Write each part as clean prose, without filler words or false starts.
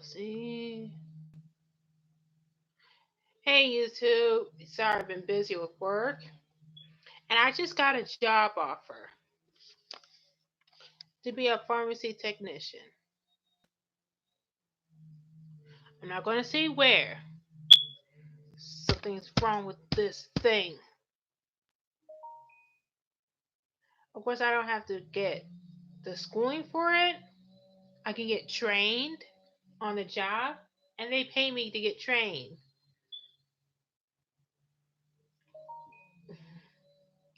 Let's see. Hey YouTube. Sorry, I've been busy with work. And I just got a job offer to be a pharmacy technician. I'm not going to say where. Something's wrong with this thing. Of course, I don't have to get the schooling for it. I can get trained on the job, and they pay me to get trained.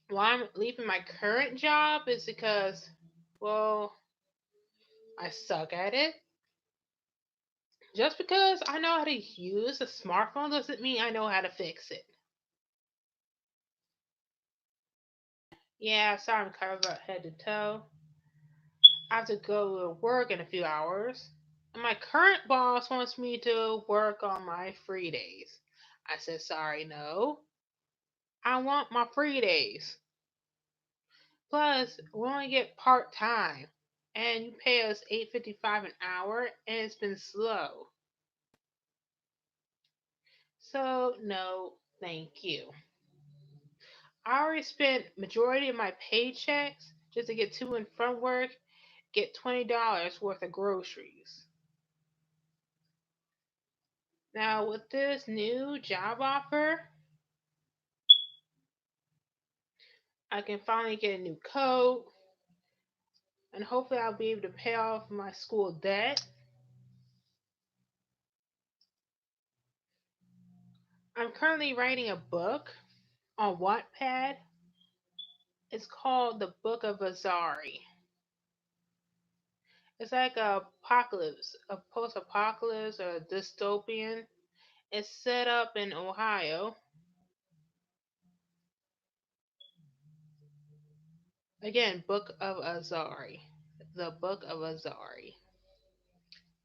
Why I'm leaving my current job is because, well, I suck at it. Just because I know how to use a smartphone doesn't mean I know how to fix it. Yeah, sorry I'm covered up head to toe. I have to go to work in a few hours. And my current boss wants me to work on my free days. I said, sorry, no. I want my free days. Plus, we only get part time. And you pay us $8.55 an hour, and it's been slow. So, no, thank you. I already spent majority of my paychecks just to get to and from work, get $20 worth of groceries. Now, with this new job offer, I can finally get a new coat, and hopefully, I'll be able to pay off my school debt. I'm currently writing a book on Wattpad. It's called The Book of Azari. It's like a apocalypse, a post-apocalypse or a dystopian. It's set up in Ohio. Again, Book of Azari. The Book of Azari.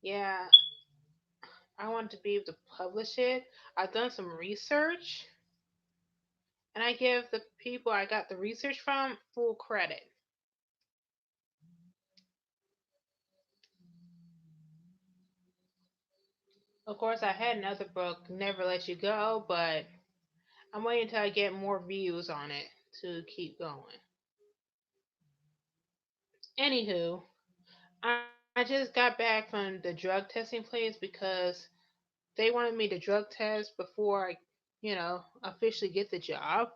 Yeah, I want to be able to publish it. I've done some research, and I give the people I got the research from full credit. Of course, I had another book, Never Let You Go, but I'm waiting until I get more views on it to keep going. Anywho, I just got back from the drug testing place because they wanted me to drug test before I officially get the job.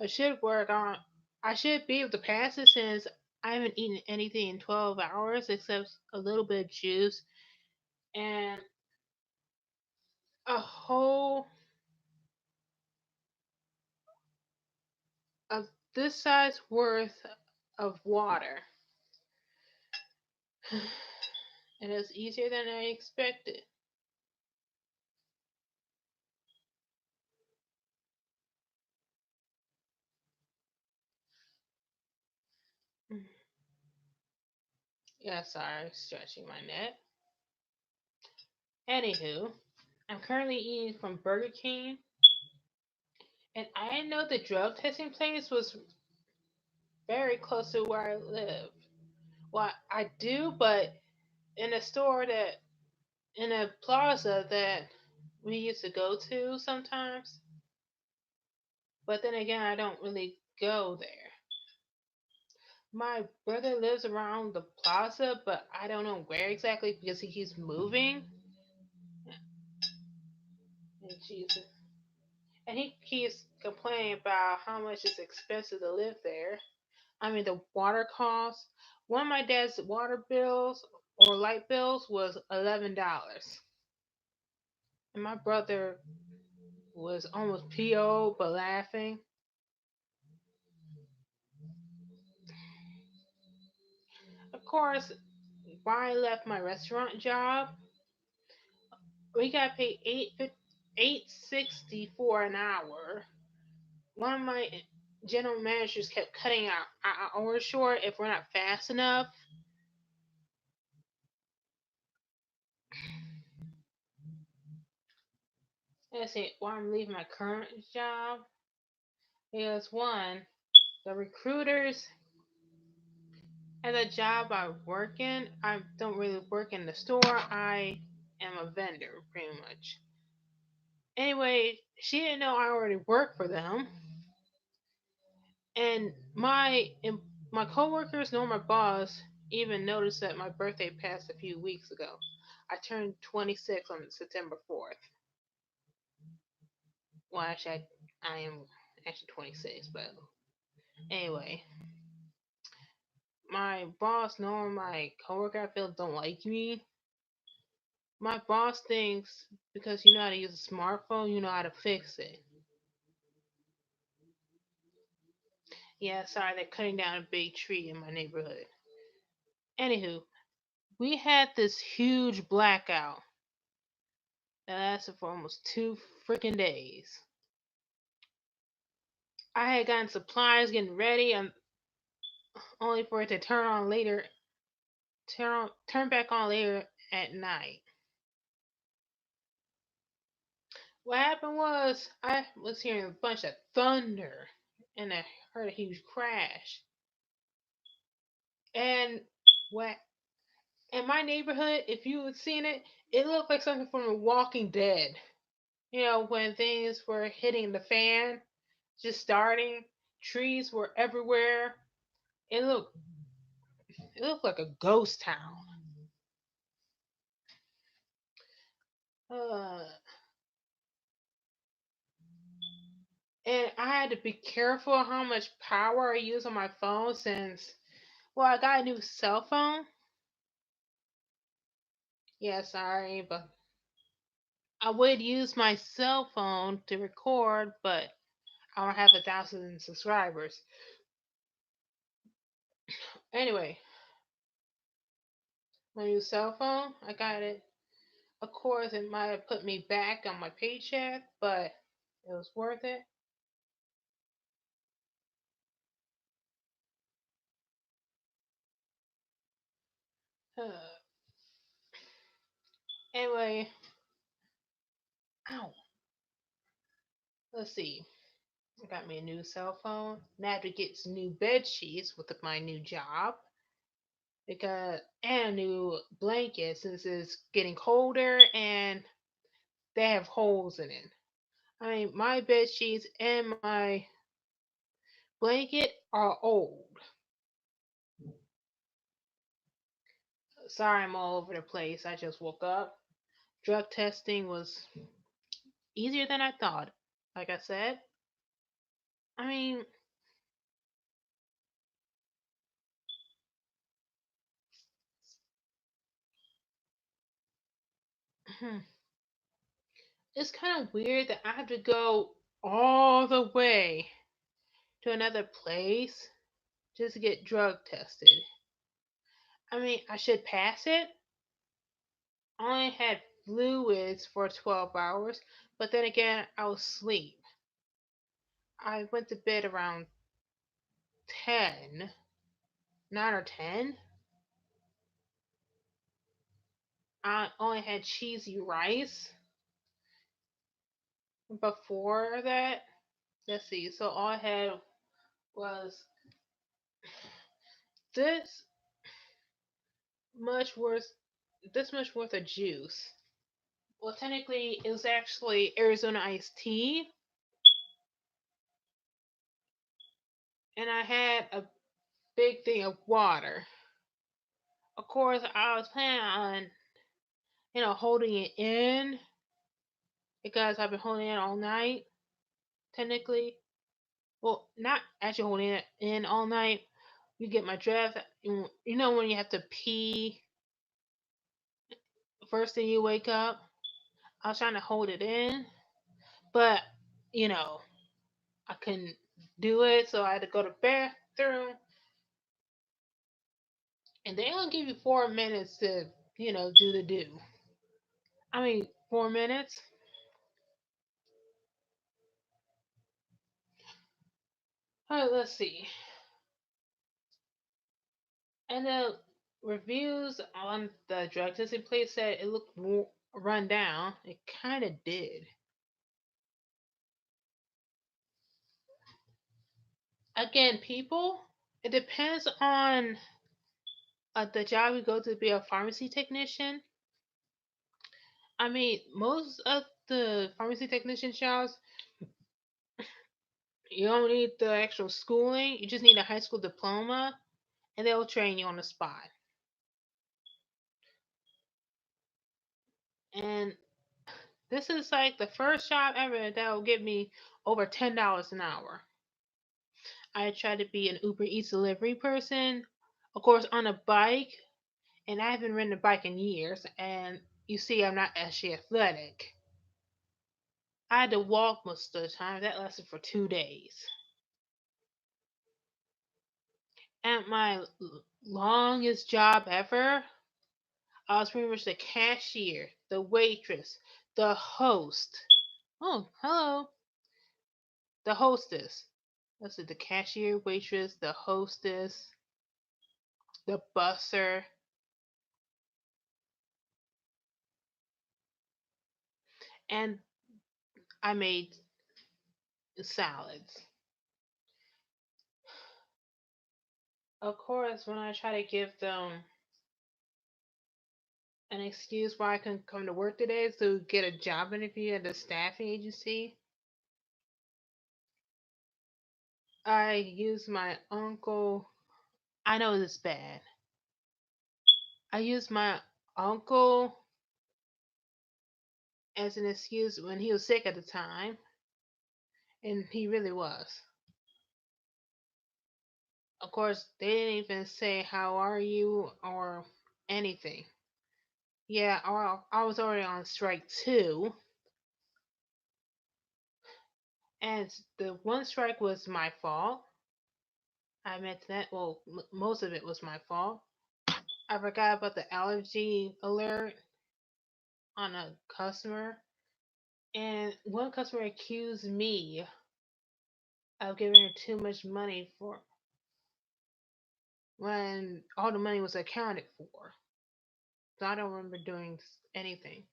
I should work on. I should be able to pass it since I haven't eaten anything in 12 hours except a little bit of juice and a whole of this size worth of water. And it's easier than I expected. Yeah, sorry, stretching my neck. Anywho, I'm currently eating from Burger King, and I didn't know the drug testing place was very close to where I live. Well, I do, but in a store that in a plaza that we used to go to sometimes. But then again, I don't really go there. My brother lives around the plaza, but I don't know where exactly because he keeps moving. And Jesus. And he keeps complaining about how much it's expensive to live there. I mean, the water costs. One of my dad's water bills or light bills was $11. And my brother was almost PO but laughing. Of course, when I left my restaurant job, we got paid $8.60 for an hour. One of my general managers kept cutting our hours short if we're not fast enough. Let's see, why I'm leaving my current job is one, the recruiters at the job I work in. I don't really work in the store. I am a vendor, pretty much. Anyway, she didn't know I already worked for them, and my coworkers nor my boss even noticed that my birthday passed a few weeks ago. I turned 26 on September 4th. Well, actually, I am actually 26, but anyway, my boss nor my coworker I feel don't like me. My boss thinks because you know how to use a smartphone, you know how to fix it. Yeah, sorry, they're cutting down a big tree in my neighborhood. Anywho, we had this huge blackout that lasted for almost 2 freaking days. I had gotten supplies, getting ready, and only for it to turn back on later at night. What happened was I was hearing a bunch of thunder, and I heard a huge crash. And what in my neighborhood, if you had seen it, it looked like something from The Walking Dead. You know, when things were hitting the fan, just starting, trees were everywhere. It looked it looked like a ghost town. Uh, and I had to be careful how much power I use on my phone since, well, I got a new cell phone. Yeah, sorry, but I would use my cell phone to record, but I don't have 1,000 subscribers. Anyway, my new cell phone, I got it. Of course, it might have put me back on my paycheck, but it was worth it. Anyway, ow, let's see. I got me a new cell phone. Now I have to get some new bed sheets with my new job because and a new blanket since it's getting colder and they have holes in it. I mean, my bed sheets and my blanket are old. Sorry, I'm all over the place. I just woke up. Drug testing was easier than I thought. Like I said, I mean, it's kind of weird that I have to go all the way to another place just to get drug tested. I mean, I should pass it. I only had fluids for 12 hours, but then again, I was asleep. I went to bed around 10, 9 or 10. I only had cheesy rice before that. Let's see. So all I had was this much worth this much worth of juice. Well, technically, it was actually Arizona iced tea, and I had a big thing of water. Of course, I was planning on, holding it in because I've been holding it all night. Technically, well, not actually holding it in all night. You get my draft. You know when you have to pee first thing you wake up. I was trying to hold it in, but you know I couldn't do it, so I had to go to the bathroom. And they only give you 4 minutes to, do the do. I mean, 4 minutes. All right, let's see. And the reviews on the drug testing place said it looked run down. It kind of did. Again, people, it depends on the job you go to be a pharmacy technician. I mean, most of the pharmacy technician jobs, you don't need the actual schooling. You just need a high school diploma, and they'll train you on the spot. And this is like the first job ever that will give me over $10 an hour. I try to be an Uber Eats delivery person, of course, on a bike, and I haven't ridden a bike in years. And you see, I'm not actually athletic. I had to walk most of the time. That lasted for 2 days. And my longest job ever, I was pretty much the cashier, the waitress, the host. Oh, hello. The hostess. That's it, the cashier, waitress, the hostess, the busser, and I made salads. Of course, when I try to give them an excuse why I couldn't come to work today to get a job interview at a staffing agency, I use my uncle. I know this is bad. I used my uncle as an excuse when he was sick at the time, and he really was. Of course, they didn't even say how are you or anything. Yeah, I was already on strike too, and the one strike was my fault. I meant that. Well, most of it was my fault. I forgot about the allergy alert on a customer, and one customer accused me of giving her too much money for when all the money was accounted for. So I don't remember doing anything.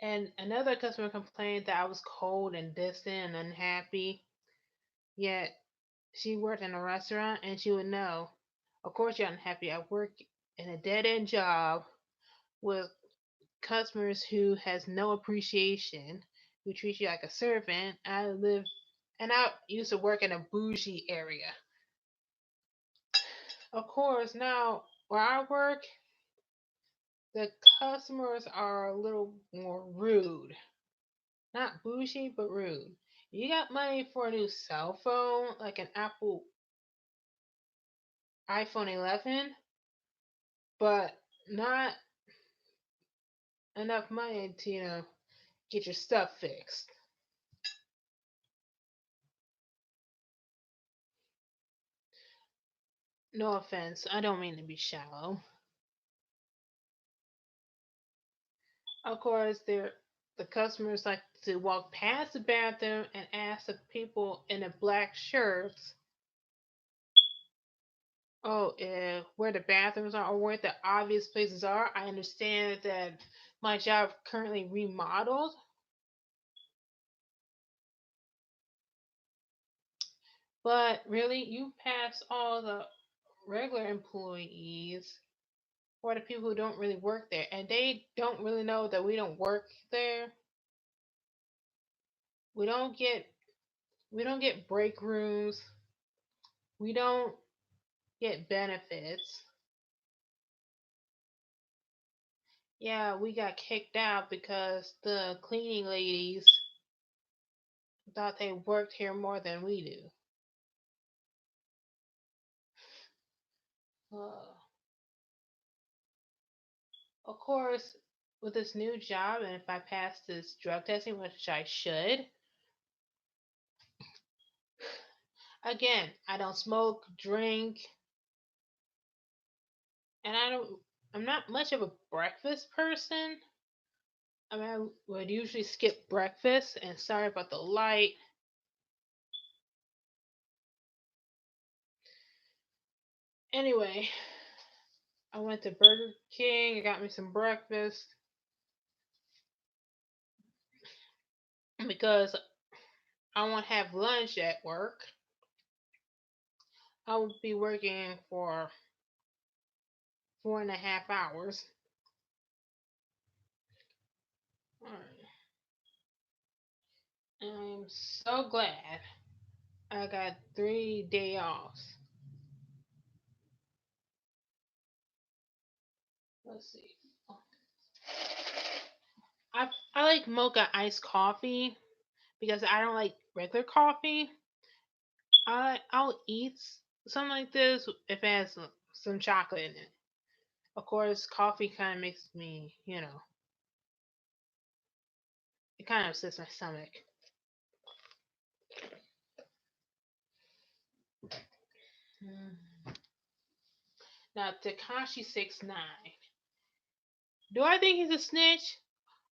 And another customer complained that I was cold and distant and unhappy. Yet she worked in a restaurant and she would know. Of course, you're unhappy. I work in a dead end job with customers who has no appreciation, who treat you like a servant. I used to work in a bougie area. Of course, now where I work, the customers are a little more rude. Not bougie, but rude. You got money for a new cell phone, like an Apple iPhone 11, but not enough money to, get your stuff fixed. No offense, I don't mean to be shallow. Of course, the customers like to walk past the bathroom and ask the people in the black shirts, oh, where the bathrooms are or where the obvious places are. I understand that my job currently remodeled, but really, you pass all the regular employees or the people who don't really work there, and they don't really know that we don't work there. We don't get we don't get break rooms. We don't get benefits. Yeah, we got kicked out because the cleaning ladies thought they worked here more than we do. Uh, of course, with this new job, and if I pass this drug testing, which I should, again, I don't smoke, drink, and I'm not much of a breakfast person. I mean, I would usually skip breakfast, and sorry about the light. Anyway, I went to Burger King, I got me some breakfast because I won't have lunch at work. I will be working for 4.5 hours. Alright. I'm so glad I got 3 day offs. Let's see. I like mocha iced coffee because I don't like regular coffee. I'll eat something like this if it has some chocolate in it. Of course, coffee kind of makes me, it kind of upsets my stomach. Mm. Now, Takashi 69. Do I think he's a snitch?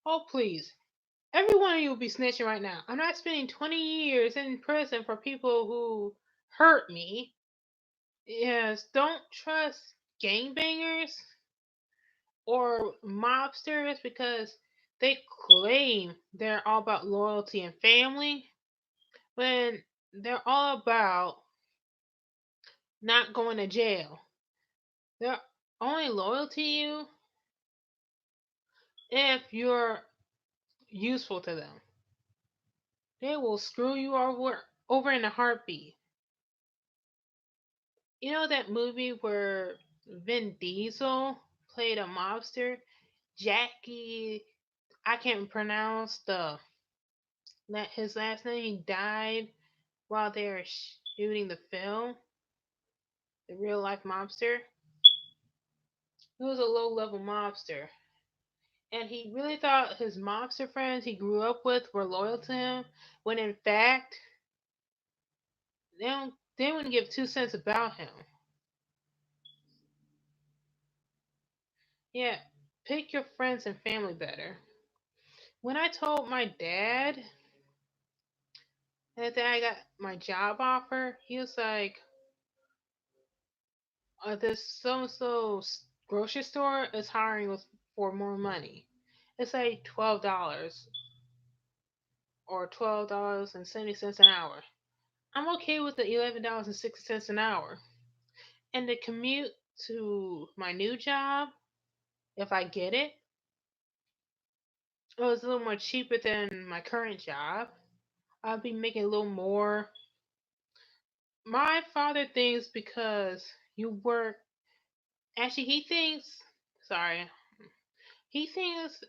Oh, please. Every one of you will be snitching right now. I'm not spending 20 years in prison for people who hurt me. Yes, don't trust gangbangers or mobsters because they claim they're all about loyalty and family when they're all about not going to jail. They're only loyal to you if you're useful to them. They will screw you over in a heartbeat. You know that movie where Vin Diesel played a mobster? Jackie, I can't pronounce the his last name. He died while they were shooting the film, the real life mobster. He was a low level mobster. And he really thought his mobster friends he grew up with were loyal to him, when in fact, they wouldn't give 2 cents about him. Yeah, pick your friends and family better. When I told my dad that I got my job offer, he was like, this so and so grocery store is hiring for more money. It's like $12 or $12.70 an hour. I'm okay with the $11.60 an hour. And the commute to my new job, if I get it, it was a little more cheaper than my current job. I'll be making a little more. My father thinks because you work, actually, sorry, he thinks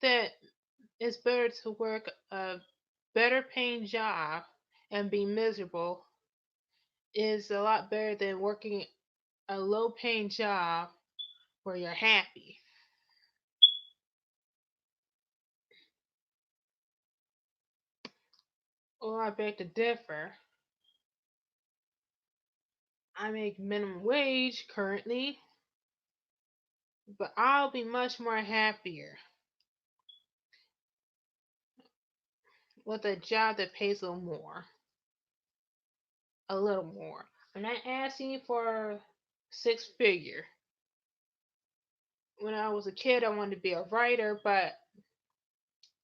that it's better to work a better paying job and be miserable is a lot better than working a low paying job where you're happy. Well, I beg to differ. I make minimum wage currently, but I'll be much more happier with a job that pays a little more. A little more. I'm not asking for 6 figure. When I was a kid, I wanted to be a writer, but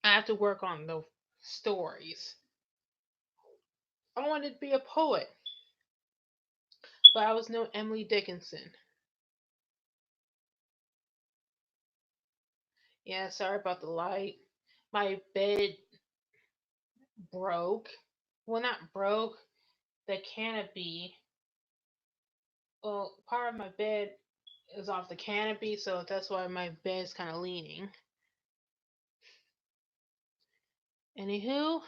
I have to work on the stories. I wanted to be a poet, but I was no Emily Dickinson. Yeah, sorry about the light. My bed broke. Well, not broke. The canopy. Well, part of my bed is off the canopy, so that's why my bed's kind of leaning. Anywho,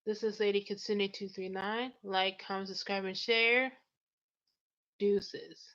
this is Lady Kitsune 239. Like, comment, subscribe, and share. Deuces.